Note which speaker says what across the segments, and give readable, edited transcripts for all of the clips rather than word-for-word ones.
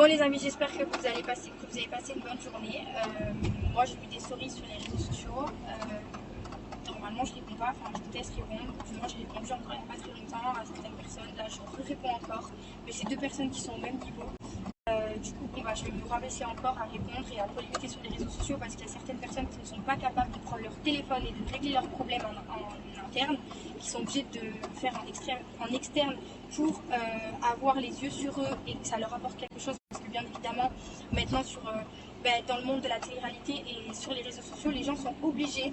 Speaker 1: Bon les amis, j'espère que vous avez passé une bonne journée. Moi j'ai vu des stories sur les réseaux sociaux. Normalement je réponds pas, enfin je déteste répondre. Du moins j'ai répondu encore il n'y a pas très longtemps à certaines personnes. Là je réponds encore. Mais c'est deux personnes qui sont au même niveau. Du coup bon, je vais me rabaisser encore à répondre et à polémiquer sur les réseaux sociaux parce qu'il y a certaines personnes qui ne sont pas capables de prendre leur téléphone et de régler leurs problèmes en interne, qui sont obligés de faire en externe pour avoir les yeux sur eux et que ça leur apporte quelque chose. Parce que bien évidemment maintenant dans le monde de la télé-réalité et sur les réseaux sociaux, les gens sont obligés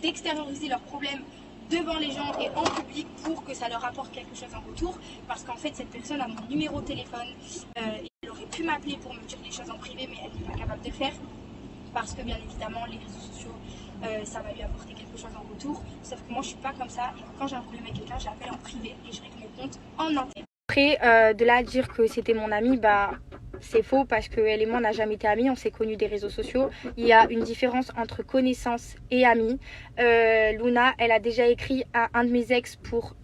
Speaker 1: d'extérioriser leurs problèmes devant les gens et en public pour que ça leur apporte quelque chose en retour, parce qu'en fait cette personne a mon numéro de téléphone et elle aurait pu m'appeler pour me dire des choses en privé, mais elle n'est pas capable de le faire parce que bien évidemment les réseaux sociaux ça va lui apporter quelque chose en retour, sauf que moi je suis pas comme ça et quand j'ai un problème avec quelqu'un j'appelle en privé et je règle mon compte en interne.
Speaker 2: Après de là à dire que c'était mon amie, c'est faux parce qu'elle et moi on n'a jamais été amis, on s'est connus des réseaux sociaux. Il y a une différence entre connaissance et amis. Luna, elle a déjà écrit à un de mes ex pour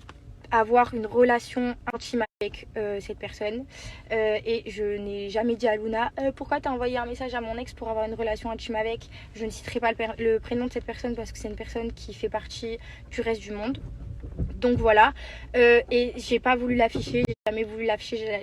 Speaker 2: avoir une relation intime avec cette personne et je n'ai jamais dit à Luna pourquoi t'as envoyé un message à mon ex pour avoir une relation intime avec. Je ne citerai pas le prénom de cette personne parce que c'est une personne qui fait partie du reste du monde. Donc voilà, et j'ai pas voulu l'afficher,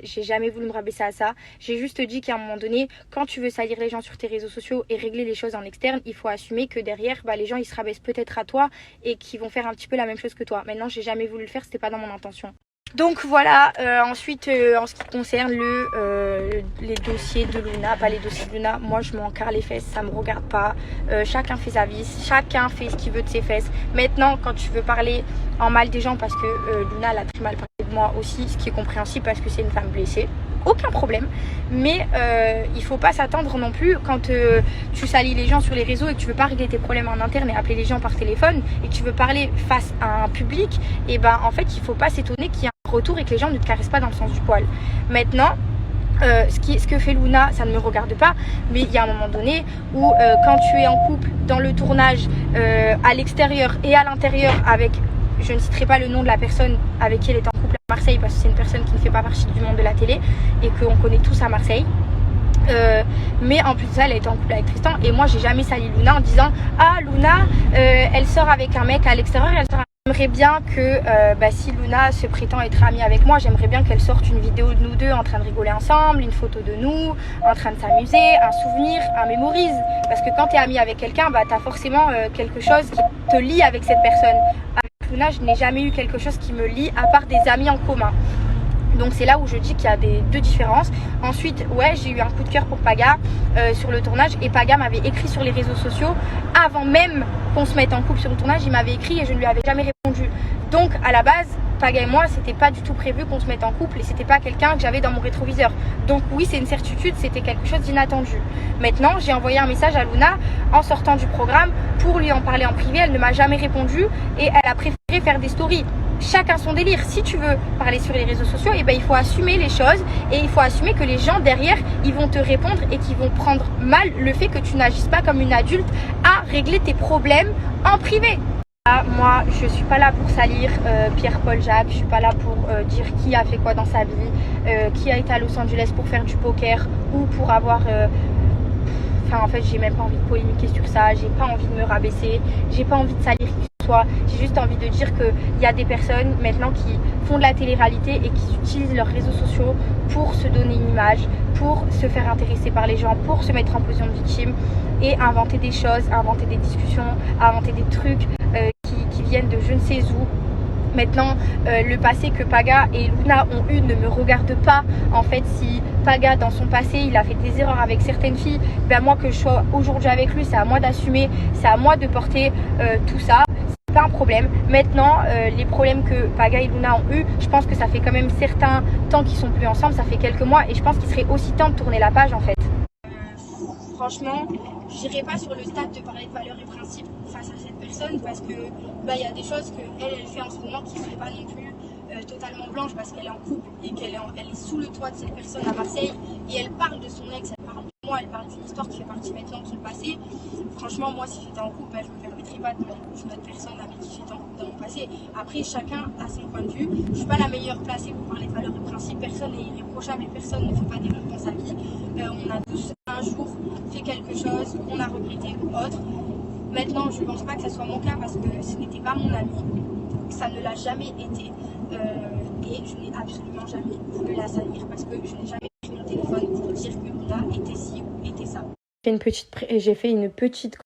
Speaker 2: j'ai jamais voulu me rabaisser à ça. J'ai juste dit qu'à un moment donné, quand tu veux salir les gens sur tes réseaux sociaux et régler les choses en externe, il faut assumer que derrière, les gens ils se rabaissent peut-être à toi et qu'ils vont faire un petit peu la même chose que toi. Maintenant, j'ai jamais voulu le faire, c'était pas dans mon intention. Donc voilà, ensuite en ce qui concerne les dossiers de Luna, pas les dossiers de Luna, moi je m'en carre les fesses, ça me regarde pas, chacun fait sa vie, chacun fait ce qu'il veut de ses fesses. Maintenant quand tu veux parler en mal des gens, parce que Luna elle a très mal parlé de moi aussi, ce qui est compréhensible parce que c'est une femme blessée, aucun problème, mais il faut pas s'attendre non plus quand tu salis les gens sur les réseaux et que tu veux pas régler tes problèmes en interne et appeler les gens par téléphone et que tu veux parler face à un public, et en fait il faut pas s'étonner qu'il y ait un retour et que les gens ne te caressent pas dans le sens du poil. Maintenant ce que fait Luna, ça ne me regarde pas, mais il y a un moment donné où quand tu es en couple dans le tournage à l'extérieur et à l'intérieur avec, je ne citerai pas le nom de la personne avec qui elle est en couple à Marseille parce que c'est une personne qui ne fait pas partie du monde de la télé et qu'on connaît tous à Marseille. Mais en plus de ça elle était en couple avec Tristan et moi j'ai jamais sali Luna en disant ah Luna elle sort avec un mec à l'extérieur. J'aimerais bien que si Luna se prétend être amie avec moi, j'aimerais bien qu'elle sorte une vidéo de nous deux en train de rigoler ensemble, une photo de nous en train de s'amuser, un souvenir, un mémorise, parce que quand tu es amie avec quelqu'un, tu as forcément quelque chose qui te lie avec cette personne. Avec Luna, je n'ai jamais eu quelque chose qui me lie à part des amis en commun. Donc c'est là où je dis qu'il y a deux différences. Ensuite, ouais, j'ai eu un coup de cœur pour Paga sur le tournage et Paga m'avait écrit sur les réseaux sociaux avant même qu'on se mette en couple sur le tournage, il m'avait écrit et je ne lui avais jamais répondu. Donc à la base, Paga et moi, c'était pas du tout prévu qu'on se mette en couple et c'était pas quelqu'un que j'avais dans mon rétroviseur. Donc oui, c'est une certitude, c'était quelque chose d'inattendu. Maintenant, j'ai envoyé un message à Luna en sortant du programme pour lui en parler en privé, elle ne m'a jamais répondu et elle a préféré faire des stories. Chacun son délire. Si tu veux parler sur les réseaux sociaux, il faut assumer les choses et il faut assumer que les gens derrière ils vont te répondre et qu'ils vont prendre mal le fait que tu n'agisses pas comme une adulte à régler tes problèmes en privé. Moi je suis pas là pour salir Pierre-Paul Jacques, je suis pas là pour dire qui a fait quoi dans sa vie, qui a été à Los Angeles pour faire du poker ou pour avoir en fait j'ai même pas envie de polémiquer sur ça, j'ai pas envie de me rabaisser, j'ai pas envie de salir qui que ce soit, j'ai juste envie de dire qu'il y a des personnes maintenant qui font de la télé-réalité et qui utilisent leurs réseaux sociaux pour se donner une image, pour se faire intéresser par les gens, pour se mettre en position de victime et inventer des choses, inventer des discussions, inventer des trucs qui viennent de je ne sais où. Maintenant, le passé que Paga et Luna ont eu ne me regarde pas. En fait, si Paga, dans son passé, il a fait des erreurs avec certaines filles, moi que je sois aujourd'hui avec lui, c'est à moi d'assumer, c'est à moi de porter tout ça. C'est pas un problème. Maintenant, les problèmes que Paga et Luna ont eu, je pense que ça fait quand même certains temps qu'ils sont plus ensemble, ça fait quelques mois, et je pense qu'il serait aussi temps de tourner la page en fait.
Speaker 1: Franchement, je n'irai pas sur le stade de parler de valeurs et principes face à cette personne parce que y a des choses qu'elle fait en ce moment qui ne seraient pas non plus totalement blanches parce qu'elle est en couple et qu'elle est sous le toit de cette personne à Marseille et elle parle de son ex, elle parle de moi, elle parle d'une histoire qui fait partie maintenant de son passé. Franchement, moi si j'étais en couple, je ne me permettrais pas de mettre une autre personne avec qui j'étais en couple dans mon passé. Après, chacun a son point de vue. Je ne suis pas la meilleure placée pour parler de valeurs et principes. Personne n'est irréprochable et personne ne fait pas d'erreur dans sa vie. On a tous un jour fait quelque chose qu'on a regretté ou autre. Maintenant, je ne pense pas que ça soit mon cas parce que ce n'était pas mon ami. Ça ne l'a jamais été. Et je n'ai absolument jamais voulu la salir parce que je n'ai jamais pris mon téléphone pour dire que Luna était ci ou était ça.
Speaker 2: J'ai fait une petite